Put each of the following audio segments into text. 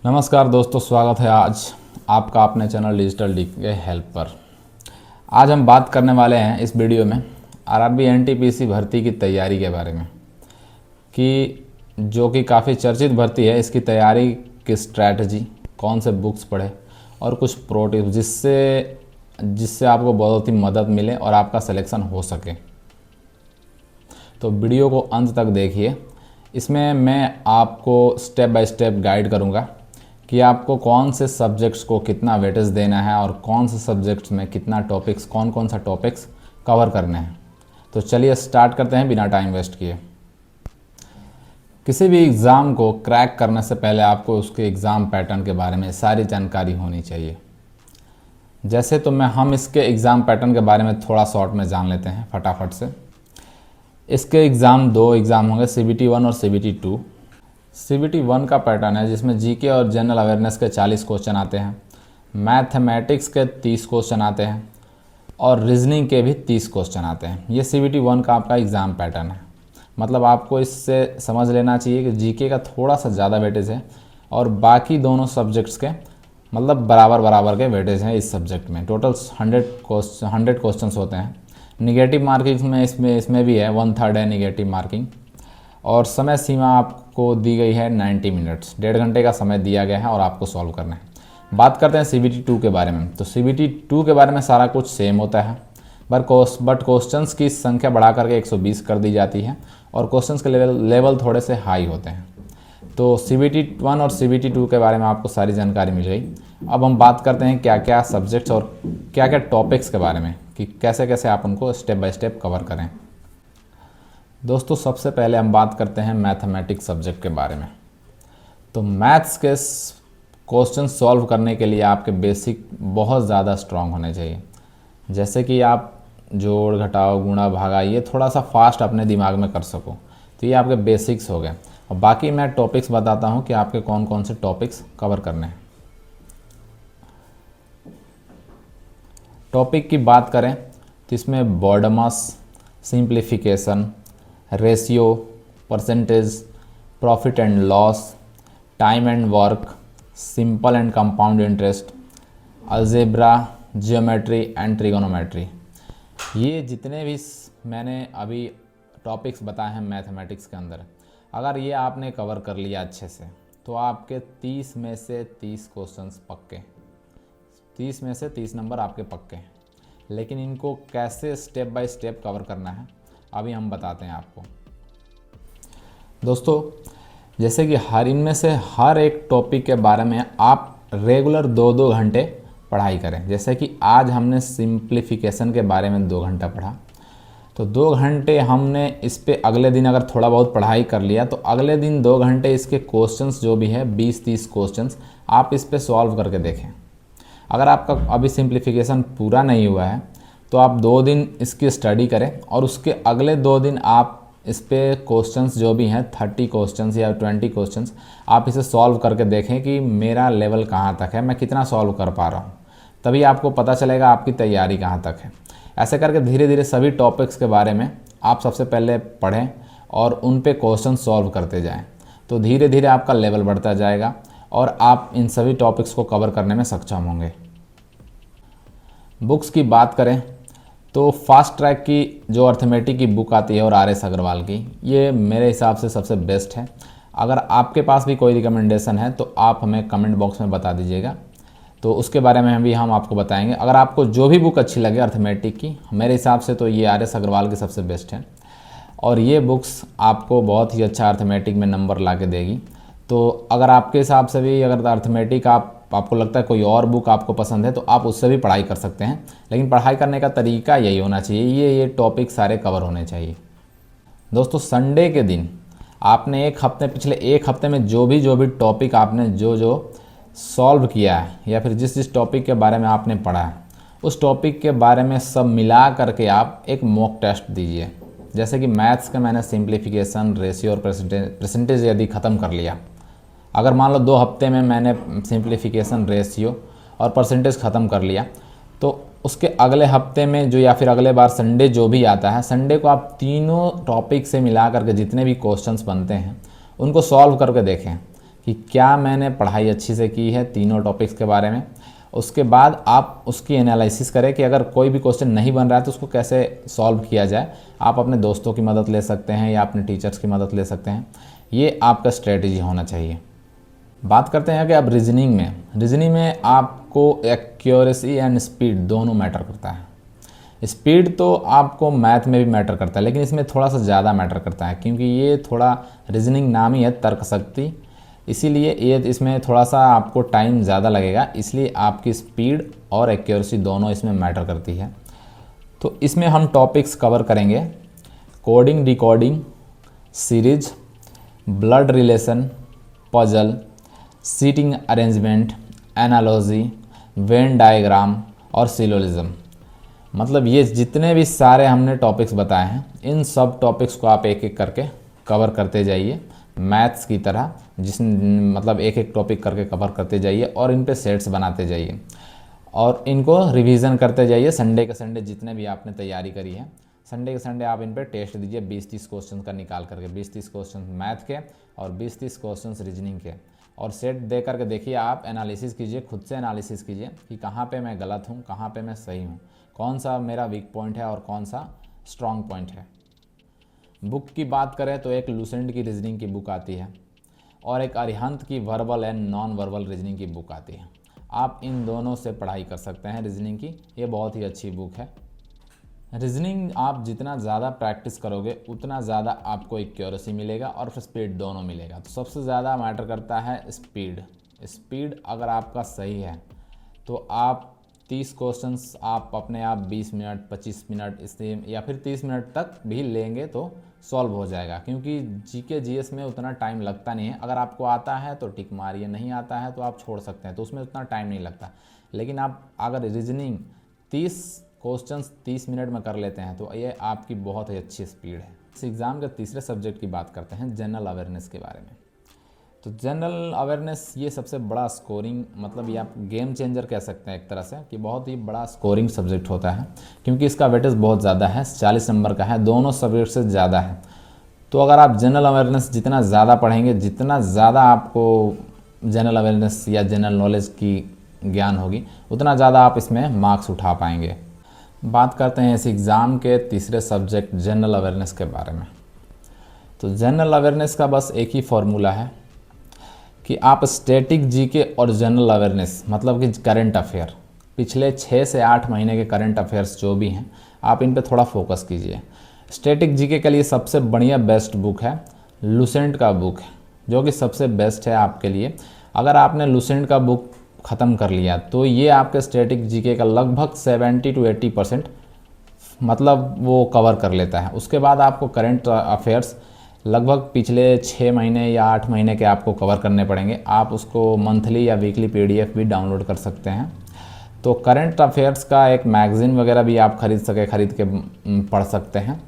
नमस्कार दोस्तों, स्वागत है आज आपका अपने चैनल डिजिटल डी के हेल्प पर। आज हम बात करने वाले हैं इस वीडियो में आरआरबी एनटीपीसी भर्ती की तैयारी के बारे में कि जो कि काफ़ी चर्चित भर्ती है। इसकी तैयारी की स्ट्रैटेजी, कौन से बुक्स पढ़े और कुछ प्रो टिप्स जिससे आपको बहुत ही मदद मिले और आपका सिलेक्शन हो सके। तो वीडियो को अंत तक देखिए। इसमें मैं आपको स्टेप बाय स्टेप गाइड करूँगा कि आपको कौन से सब्जेक्ट्स को कितना वेटेज देना है और कौन से सब्जेक्ट्स में कितना टॉपिक्स, कौन सा टॉपिक्स कवर करने हैं। तो चलिए स्टार्ट करते हैं बिना टाइम वेस्ट किए। किसी भी एग्ज़ाम को क्रैक करने से पहले आपको उसके एग्ज़ाम पैटर्न के बारे में सारी जानकारी होनी चाहिए। जैसे तो हम इसके एग्ज़ाम पैटर्न के बारे में थोड़ा शॉर्ट में जान लेते हैं फटाफट से। इसके दो एग्ज़ाम होंगे, CBT 1 और CBT 2। CBT 1 का पैटर्न है जिसमें जीके और जनरल अवेयरनेस के 40 क्वेश्चन आते हैं, मैथमेटिक्स के 30 क्वेश्चन आते हैं और रीजनिंग के भी 30 क्वेश्चन आते हैं। ये CBT 1 का आपका एग्ज़ाम पैटर्न है। मतलब आपको इससे समझ लेना चाहिए कि जीके का थोड़ा सा ज़्यादा वेटेज है और बाकी दोनों सब्जेक्ट्स के मतलब बराबर के वेटेज हैं। इस सब्जेक्ट में टोटल 100 क्वेश्चन होते हैं। निगेटिव मार्किंग में इसमें भी है, 1/3 है निगेटिव मार्किंग। और समय सीमा आपको दी गई है 90 मिनट्स, 1.5 घंटे का समय दिया गया है और आपको सॉल्व करना है। बात करते हैं CBT 2 के बारे में। तो CBT 2 के बारे में सारा कुछ सेम होता है, बट क्वेश्चंस की संख्या बढ़ा करके 120 कर दी जाती है और क्वेश्चंस के लेवल थोड़े से हाई होते हैं। तो CBT 1 और CBT 2 के बारे में आपको सारी जानकारी मिल गई। अब हम बात करते हैं क्या क्या सब्जेक्ट्स और क्या क्या टॉपिक्स के बारे में कि कैसे कैसे आप उनको स्टेप बाय स्टेप कवर करें। दोस्तों, सबसे पहले हम बात करते हैं मैथमेटिक्स सब्जेक्ट के बारे में। तो मैथ्स के क्वेश्चन सॉल्व करने के लिए आपके बेसिक बहुत ज़्यादा स्ट्रांग होने चाहिए। जैसे कि आप जोड़, घटाव, गुणा, भागा ये थोड़ा सा फास्ट अपने दिमाग में कर सको। तो ये आपके बेसिक्स हो गए। और बाकी मैं टॉपिक्स बताता हूँ कि आपके कौन से टॉपिक्स कवर करने हैं। टॉपिक की बात करें तो इसमें BODMAS, simplification, ratio, percentage, profit and loss, time and work, simple and compound interest, algebra, geometry and trigonometry, ये जितने भी मैंने अभी टॉपिक्स बताए हैं मैथमेटिक्स के अंदर, अगर ये आपने कवर कर लिया अच्छे से तो आपके 30 में से 30 क्वेश्चंस पक्के, 30 में से 30 नंबर आपके पक्के हैं। लेकिन इनको कैसे स्टेप बाय स्टेप कवर करना है अभी हम बताते हैं आपको। दोस्तों, जैसे कि इनमें से हर एक टॉपिक के बारे में आप रेगुलर 2-2 घंटे पढ़ाई करें। जैसे कि आज हमने सिंप्लीफिकेशन के बारे में 2 घंटा पढ़ा, तो 2 घंटे हमने इस पे अगले दिन अगर थोड़ा बहुत पढ़ाई कर लिया तो अगले दिन 2 घंटे इसके क्वेश्चंस जो भी है 20-30 क्वेश्चंस आप इस पे सॉल्व करके देखें। अगर आपका अभी सिंप्लीफिकेशन पूरा नहीं हुआ है तो आप 2 दिन इसकी स्टडी करें और उसके अगले 2 दिन आप इस पे क्वेश्चंस जो भी हैं 30 क्वेश्चंस या 20 क्वेश्चंस आप इसे सॉल्व करके देखें कि मेरा लेवल कहाँ तक है, मैं कितना सॉल्व कर पा रहा हूँ। तभी आपको पता चलेगा आपकी तैयारी कहाँ तक है। ऐसे करके धीरे धीरे सभी टॉपिक्स के बारे में आप सबसे पहले पढ़ें और उन पे क्वेश्चन सॉल्व करते जाएं। तो धीरे धीरे आपका लेवल बढ़ता जाएगा और आप इन सभी टॉपिक्स को कवर करने में सक्षम होंगे। बुक्स की बात करें तो फास्ट ट्रैक की जो अर्थमेटिक की बुक आती है और RS अग्रवाल की, ये मेरे हिसाब से सबसे बेस्ट है। अगर आपके पास भी कोई रिकमेंडेशन है तो आप हमें कमेंट बॉक्स में बता दीजिएगा, तो उसके बारे में भी हम आपको बताएंगे। अगर आपको जो भी बुक अच्छी लगे अर्थमेटिक की, मेरे हिसाब से तो ये RS अग्रवाल की सबसे बेस्ट है और ये बुक्स आपको बहुत ही अच्छा अर्थमेटिक में नंबर ला के देगी। तो अगर आपके हिसाब से भी अगर अर्थमेटिक आपको लगता है कोई और बुक आपको पसंद है तो आप उससे भी पढ़ाई कर सकते हैं, लेकिन पढ़ाई करने का तरीका यही होना चाहिए, ये टॉपिक सारे कवर होने चाहिए। दोस्तों, संडे के दिन आपने पिछले एक हफ्ते में जो भी टॉपिक आपने जो सॉल्व किया है या फिर जिस टॉपिक के बारे में आपने पढ़ा है उस टॉपिक के बारे में सब मिला करके आप एक मॉक टेस्ट दीजिए। जैसे कि मैथ्स का मैंने सिंप्लीफिकेशन, रेशियो और परसेंटेज यदि ख़त्म कर लिया, अगर मान लो 2 हफ्ते में मैंने सिंप्लीफिकेशन, रेशियो और परसेंटेज ख़त्म कर लिया, तो उसके अगले हफ्ते में जो या फिर अगले बार संडे जो भी आता है, संडे को आप तीनों टॉपिक से मिला करके जितने भी क्वेश्चंस बनते हैं उनको सॉल्व करके देखें कि क्या मैंने पढ़ाई अच्छी से की है तीनों टॉपिक्स के बारे में। उसके बाद आप उसकी एनालिसिस करें कि अगर कोई भी क्वेश्चन नहीं बन रहा है तो उसको कैसे सॉल्व किया जाए। आप अपने दोस्तों की मदद ले सकते हैं या अपने टीचर्स की मदद ले सकते हैं। ये आपका स्ट्रेटजी होना चाहिए। बात करते हैं कि अब रीजनिंग में आपको एक्यूरेसी एंड स्पीड दोनों मैटर करता है। स्पीड तो आपको मैथ में भी मैटर करता है, लेकिन इसमें थोड़ा सा ज़्यादा मैटर करता है क्योंकि ये थोड़ा रीजनिंग नाम ही है तर्क शक्ति, इसीलिए ये इसमें थोड़ा सा आपको टाइम ज़्यादा लगेगा। इसलिए आपकी स्पीड और एक्यूरेसी दोनों इसमें मैटर करती है। तो इसमें हम टॉपिक्स कवर करेंगे: coding, decoding, series, blood relation, puzzle, seating arrangement, analogy, Venn diagram और सिलोजिज्म। मतलब ये जितने भी सारे हमने टॉपिक्स बताए हैं, इन सब टॉपिक्स को आप एक एक करके कवर करते जाइए मैथ्स की तरह, मतलब एक एक टॉपिक करके कवर करते जाइए और इन पे सेट्स बनाते जाइए और इनको रिवीजन करते जाइए। संडे के संडे जितने भी आपने तैयारी करी है, संडे के संडे आप इन पे टेस्ट दीजिए 20-30 क्वेश्चन का निकाल करके, 20-30 क्वेश्चन मैथ के और 20-30 क्वेश्चन रीजनिंग के, और सेट दे करके देखिए। आप एनालिसिस कीजिए, खुद से एनालिसिस कीजिए कि कहाँ पे मैं गलत हूँ, कहाँ पे मैं सही हूँ, कौन सा मेरा वीक पॉइंट है और कौन सा स्ट्रॉन्ग पॉइंट है। बुक की बात करें तो एक लुसेंट की रीजनिंग की बुक आती है और एक अरिहंत की verbal and non verbal reasoning की बुक आती है। आप इन दोनों से पढ़ाई कर सकते हैं रीजनिंग की, ये बहुत ही अच्छी बुक है। रीजनिंग आप जितना ज़्यादा प्रैक्टिस करोगे उतना ज़्यादा आपको एक्यूरेसी मिलेगा और फिर स्पीड दोनों मिलेगा। तो सबसे ज़्यादा मैटर करता है स्पीड अगर आपका सही है तो आप 30 क्वेश्चंस आप अपने आप 20 मिनट 25 मिनट इससे या फिर 30 मिनट तक भी लेंगे तो सॉल्व हो जाएगा, क्योंकि जीके जीएस में उतना टाइम लगता नहीं है। अगर आपको आता है तो टिक मारिए, नहीं आता है तो आप छोड़ सकते हैं, तो उसमें उतना टाइम नहीं लगता। लेकिन आप अगर रीजनिंग 30 क्वेश्चंस 30 मिनट में कर लेते हैं तो ये आपकी बहुत ही अच्छी स्पीड है। इस एग्ज़ाम के तीसरे सब्जेक्ट की बात करते हैं, जनरल अवेयरनेस के बारे में। तो जनरल अवेयरनेस ये सबसे बड़ा स्कोरिंग, मतलब ये आप गेम चेंजर कह सकते हैं एक तरह से, कि बहुत ही बड़ा स्कोरिंग सब्जेक्ट होता है क्योंकि इसका वेटेज बहुत ज़्यादा है, 40 नंबर का है, दोनों सब्जेक्ट से ज़्यादा है। तो अगर आप जनरल अवेयरनेस जितना ज़्यादा पढ़ेंगे, जितना ज़्यादा आपको जनरल अवेयरनेस या जनरल नॉलेज की ज्ञान होगी, उतना ज़्यादा आप इसमें मार्क्स उठा पाएंगे। बात करते हैं इस एग्ज़ाम के तीसरे सब्जेक्ट जनरल अवेयरनेस के बारे में। तो जनरल अवेयरनेस का बस एक ही फॉर्मूला है कि आप स्टैटिक जीके और जनरल अवेयरनेस, मतलब कि करंट अफेयर, पिछले 6 से 8 महीने के करंट अफेयर्स जो भी हैं, आप इन पे थोड़ा फोकस कीजिए। स्टैटिक जीके के लिए सबसे बढ़िया बेस्ट बुक है लुसेंट का बुक है, जो कि सबसे बेस्ट है आपके लिए। अगर आपने लुसेंट का बुक ख़त्म कर लिया तो ये आपके स्टैटिक जीके का लगभग 70 to 80% मतलब वो कवर कर लेता है। उसके बाद आपको करंट अफेयर्स लगभग पिछले 6 महीने या 8 महीने के आपको कवर करने पड़ेंगे। आप उसको मंथली या वीकली PDF भी डाउनलोड कर सकते हैं। तो करंट अफेयर्स का एक मैगज़ीन वगैरह भी आप खरीद के पढ़ सकते हैं।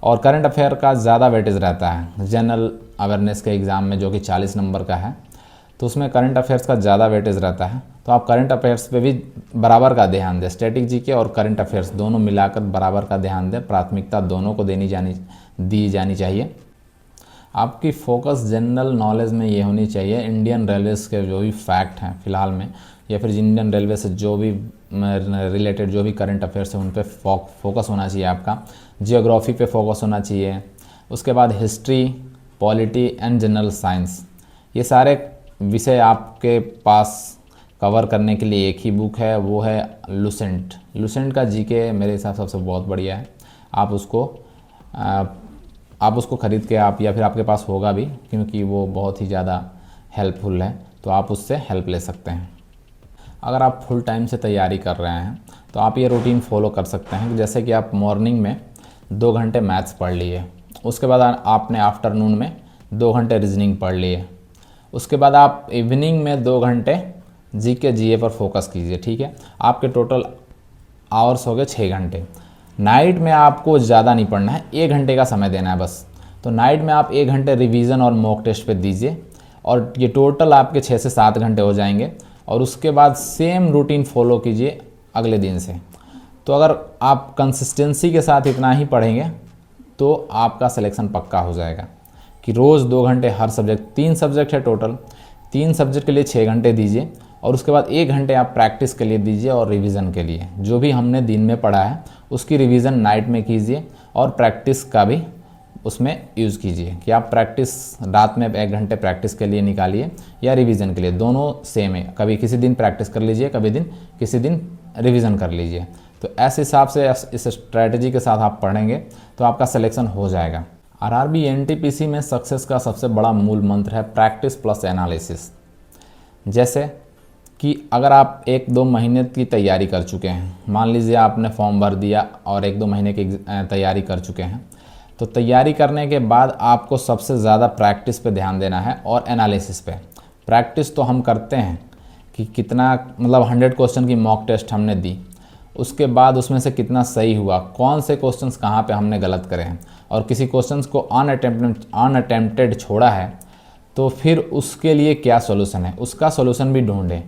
और करंट अफेयर का ज़्यादा वेटेज रहता है जनरल अवेयरनेस के एग्ज़ाम में, जो कि 40 नंबर का है, तो उसमें करंट अफेयर्स का ज़्यादा वेटेज रहता है। तो आप करंट अफेयर्स पे भी बराबर का ध्यान दें, स्टैटिक जीके और करंट अफेयर्स दोनों मिलाकर बराबर का ध्यान दें, प्राथमिकता दोनों को दी जानी चाहिए। आपकी फोकस जनरल नॉलेज में ये होनी चाहिए इंडियन रेलवेज़ के जो भी फैक्ट हैं फ़िलहाल में, या फिर इंडियन रेलवे से जो भी रिलेटेड जो भी करंट अफेयर्स हैं उन पे फोकस होना चाहिए आपका। जियोग्राफी पे फोकस होना चाहिए। उसके बाद history, polity and general science, ये सारे विषय आपके पास कवर करने के लिए एक ही बुक है, वो है लुसेंट का जीके मेरे हिसाब से सबसे बहुत बढ़िया है। आप उसको ख़रीद के आप, या फिर आपके पास होगा भी, क्योंकि वो बहुत ही ज़्यादा हेल्पफुल है, तो आप उससे हेल्प ले सकते हैं। अगर आप फुल टाइम से तैयारी कर रहे हैं तो आप ये रूटीन फॉलो कर सकते हैं, जैसे कि आप मॉर्निंग में 2 घंटे मैथ्स पढ़ लिए, उसके बाद आपने आफ्टरनून में 2 घंटे रीजनिंग पढ़ लिए, उसके बाद आप इवनिंग में 2 घंटे जीके जीए पर फोकस कीजिए, ठीक है। आपके टोटल आवर्स हो गए 6 घंटे। नाइट में आपको ज़्यादा नहीं पढ़ना है, 1 घंटे का समय देना है बस। तो नाइट में आप 1 घंटे रिवीजन और मॉक टेस्ट पे दीजिए और ये टोटल आपके 6 से 7 घंटे हो जाएंगे। और उसके बाद सेम रूटीन फॉलो कीजिए अगले दिन से। तो अगर आप कंसिस्टेंसी के साथ इतना ही पढ़ेंगे तो आपका सिलेक्शन पक्का हो जाएगा कि रोज़ 2 घंटे हर सब्जेक्ट, 3 सब्जेक्ट है टोटल, 3 सब्जेक्ट के लिए 6 घंटे दीजिए और उसके बाद 1 घंटे आप प्रैक्टिस के लिए दीजिए और रिवीजन के लिए। जो भी हमने दिन में पढ़ा है उसकी रिवीजन नाइट में कीजिए और प्रैक्टिस का भी उसमें यूज़ कीजिए कि आप प्रैक्टिस रात में 1 घंटे प्रैक्टिस के लिए निकालिए या रिवीजन के लिए, दोनों सेम है। कभी किसी दिन प्रैक्टिस कर लीजिए, किसी दिन रिवीजन कर लीजिए। तो ऐसे हिसाब से इस स्ट्रैटेजी के साथ आप पढ़ेंगे तो आपका सिलेक्शन हो जाएगा। आरआरबी एनटीपीसी में सक्सेस का सबसे बड़ा मूल मंत्र है प्रैक्टिस प्लस एनालिसिस। जैसे कि अगर आप 1-2 महीने की तैयारी कर चुके हैं, मान लीजिए आपने फॉर्म भर दिया और 1-2 महीने की तैयारी कर चुके हैं, तो तैयारी करने के बाद आपको सबसे ज़्यादा प्रैक्टिस पे ध्यान देना है और एनालिसिस पे। प्रैक्टिस तो हम करते हैं कि कितना, मतलब 100 क्वेश्चन की मॉक टेस्ट हमने दी, उसके बाद उसमें से कितना सही हुआ, कौन से क्वेश्चंस कहाँ पे हमने गलत करे हैं, और किसी क्वेश्चंस को अनअटेम्प्टेड छोड़ा है तो फिर उसके लिए क्या सॉल्यूशन है, उसका सॉल्यूशन भी ढूंढें।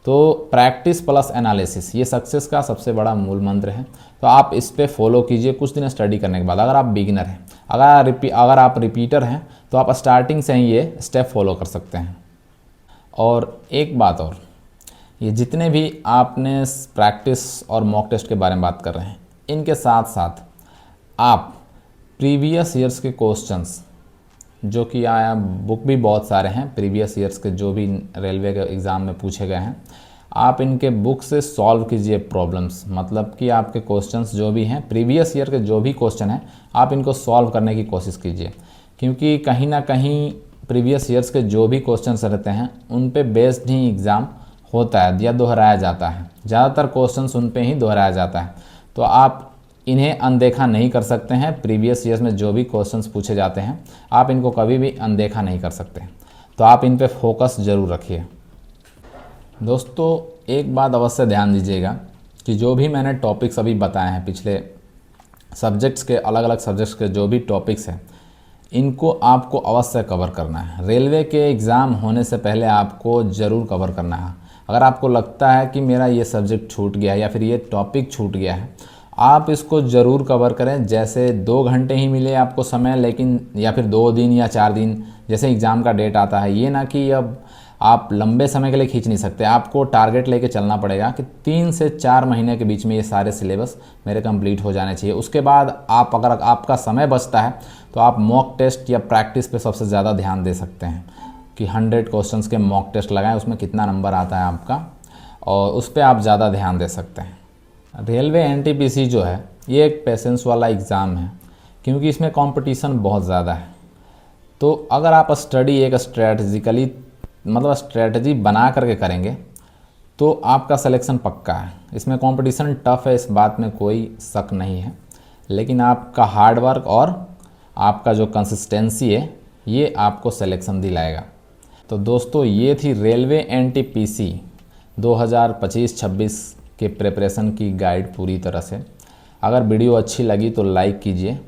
तो प्रैक्टिस प्लस एनालिसिस ये सक्सेस का सबसे बड़ा मूल मंत्र है। तो आप इस पे फॉलो कीजिए कुछ दिन स्टडी करने के बाद। अगर आप बिगिनर हैं, अगर आप रिपीटर हैं, तो आप स्टार्टिंग से ही ये स्टेप फॉलो कर सकते हैं। और एक बात और, ये जितने भी आपने प्रैक्टिस और मॉक टेस्ट के बारे में बात कर रहे हैं, इनके साथ साथ आप प्रीवियस ईयर्स के क्वेश्चंस, जो कि आया बुक भी बहुत सारे हैं प्रीवियस ईयर्स के, जो भी रेलवे के एग्ज़ाम में पूछे गए हैं, आप इनके बुक से सॉल्व कीजिए प्रॉब्लम्स। मतलब कि आपके क्वेश्चंस जो भी हैं, प्रीवियस ईयर के जो भी क्वेश्चन हैं, आप इनको सॉल्व करने की कोशिश कीजिए। क्योंकि कहीं ना कहीं प्रीवियस ईयर्स के जो भी क्वेश्चंस रहते हैं उन पे बेस्ड ही एग्ज़ाम होता है या दोहराया जाता है। ज़्यादातर क्वेश्चंस उन पे ही दोहराया जाता है। तो आप इन्हें अनदेखा नहीं कर सकते हैं। प्रीवियस ईयर्स में जो भी क्वेश्चंस पूछे जाते हैं आप इनको कभी भी अनदेखा नहीं कर सकते। तो आप इन पे फोकस ज़रूर रखिए। दोस्तों एक बात अवश्य ध्यान दीजिएगा कि जो भी मैंने टॉपिक्स अभी बताए हैं, पिछले सब्जेक्ट्स के, अलग अलग सब्जेक्ट्स के जो भी टॉपिक्स हैं, इनको आपको अवश्य कवर करना है। रेलवे के एग्ज़ाम होने से पहले आपको ज़रूर कवर करना है। अगर आपको लगता है कि मेरा ये सब्जेक्ट छूट गया है या फिर ये टॉपिक छूट गया है, आप इसको ज़रूर कवर करें। जैसे 2 घंटे ही मिले आपको समय, लेकिन या फिर 2 दिन या 4 दिन जैसे एग्ज़ाम का डेट आता है, ये ना कि अब आप लंबे समय के लिए खींच नहीं सकते। आपको टारगेट लेके चलना पड़ेगा कि 3 से 4 महीने के बीच में ये सारे सिलेबस मेरे कंप्लीट हो जाने चाहिए। उसके बाद आप, अगर आपका समय बचता है, तो आप मॉक टेस्ट या प्रैक्टिस पे सबसे ज़्यादा ध्यान दे सकते हैं कि 100 क्वेश्चंस के मॉक टेस्ट लगाएं, उसमें कितना नंबर आता है आपका, और उस पर आप ज़्यादा ध्यान दे सकते हैं। रेलवे एनटीपीसी जो है ये एक पेशेंस वाला एग्ज़ाम है, क्योंकि इसमें कंपटीशन बहुत ज़्यादा है। तो अगर आप स्टडी एक स्ट्रेटजिकली, मतलब स्ट्रेटजी बना करके करेंगे, तो आपका सिलेक्शन पक्का है। इसमें कंपटीशन टफ है, इस बात में कोई शक नहीं है, लेकिन आपका हार्ड वर्क और आपका जो कंसिस्टेंसी है ये आपको सिलेक्शन दिलाएगा। तो दोस्तों ये थी रेलवे एनटीपीसी 2025-26 के प्रिपरेशन की गाइड पूरी तरह से। अगर वीडियो अच्छी लगी तो लाइक कीजिए,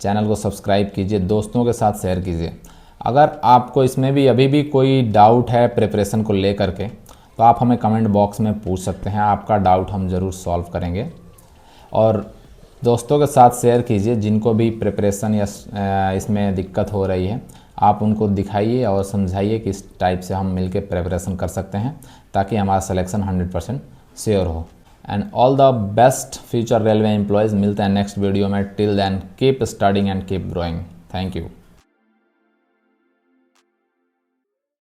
चैनल को सब्सक्राइब कीजिए, दोस्तों के साथ शेयर कीजिए। अगर आपको इसमें भी अभी भी कोई डाउट है प्रिपरेशन को लेकर के, तो आप हमें कमेंट बॉक्स में पूछ सकते हैं। आपका डाउट हम ज़रूर सॉल्व करेंगे। और दोस्तों के साथ शेयर कीजिए जिनको भी प्रिपरेशन या इसमें दिक्कत हो रही है, आप उनको दिखाइए और समझाइए कि इस टाइप से हम मिलकर प्रिपरेशन कर सकते हैं, ताकि हमारा सिलेक्शन 100% श्योर हो। And all the best future railway employees. मिलते हैं नेक्स्ट वीडियो में। Till then keep studying and keep growing. Thank you.